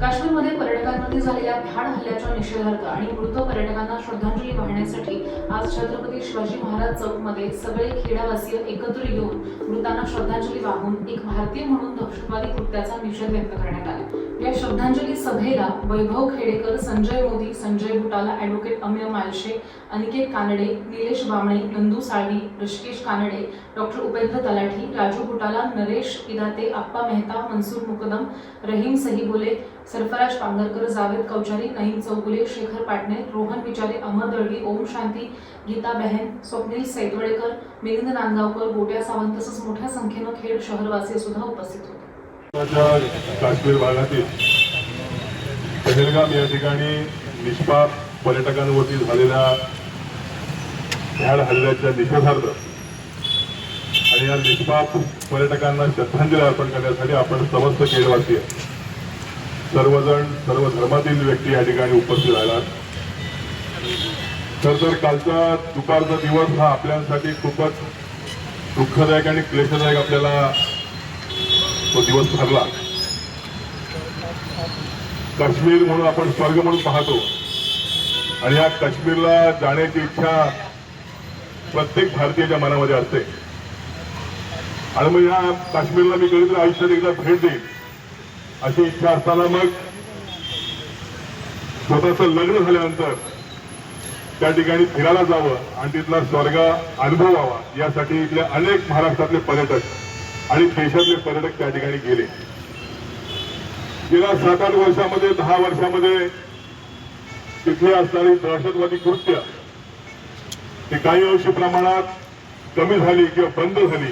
काश्मीरमध्ये पर्यटकांवरती झालेल्या भ्याड हल्ल्याच्या निषेधार्थ आणि मृत पर्यटकांना श्रद्धांजली वाहण्यासाठी आज छत्रपती शिवाजी महाराज चौकमध्ये सगळे खेडावासीय एकत्र येऊन मृतांना श्रद्धांजली वाहून एक भारतीय म्हणून दहशतवादी कृत्याचा निषेध व्यक्त करण्यात आला। या श्रद्धांजली सभेला वैभव खेडेकर, संजय मोदी, संजय बुटाला, ॲडव्होकेट अमेय मालशे, अनिकेत कानडे, निलेश बामणे, नंदू साळवी, ऋषिकेश कानडे, डॉक्टर उपेंद्र तलाठी, राजू बुटाला, नरेश इदाते, आप्पा मेहता, मनसूर मुकदम, रहीम सहीबोले, सरफराज पांगरकर, जावेद कौचारी, नईम चौगुले, शेखर पाटणे, रोहन विचारे, अमर दळवी, ओम शांती, गीता बहन, स्वप्नील सैतवडेकर, मिलिंद नांदगावकर, गोट्या सावंत तसंच मोठ्या संख्येनं खेड शहरवासी सुद्धा उपस्थित होते। काश्मीर भागातील पहलगाम या ठिकाणी निष्पाप पर्यटकांवरती झालेल्या भ्याड हल्ल्याच्या निषेधार्थ आणि या निष्पाप पर्यटकांना श्रद्धांजली अर्पण करण्यासाठी आपण समस्त खेडवासीय सर्वजण सर्व धर्मातील व्यक्ती या ठिकाणी उपस्थित राहिला। तर कालचा दुपारचा दिवस हा आपल्यासाठी खूपच दुःखदायक आणि क्लेशदायक आपल्याला तो दिवस ठरला। काश्मीर म्हणून आपण स्वर्ग म्हणून पाहतो आणि या काश्मीरला जाण्याची इच्छा प्रत्येक भारतीयाच्या मनामध्ये असते आणि मग या काश्मीरला मी कधीतरी आयुष्यात एकदा भेट देईन अशी इच्छा असताना मग स्वतःचं लग्न झाल्यानंतर त्या ठिकाणी फिरायला जावं आणि तिथला स्वर्ग अनुभवावा यासाठी इथले अनेक महाराष्ट्रातले पर्यटक आणि देशातले पर्यटक त्या ठिकाणी गेले। गेल्या 7-8 वर्षामध्ये 10 वर्षामध्ये तिथे असणारी दहशतवादी कृत्य ती काही अंशी प्रमाणात कमी झाली किंवा बंद झाली।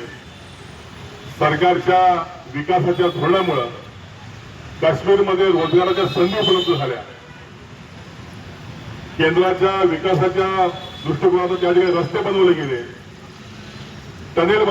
सरकारच्या विकासाच्या धोरणामुळे काश्मीरमध्ये रोजगाराच्या संधी उपलब्ध झाल्या। केंद्राच्या विकासाच्या दृष्टिकोनातून त्या ठिकाणी रस्ते बनवले गेले, टनेल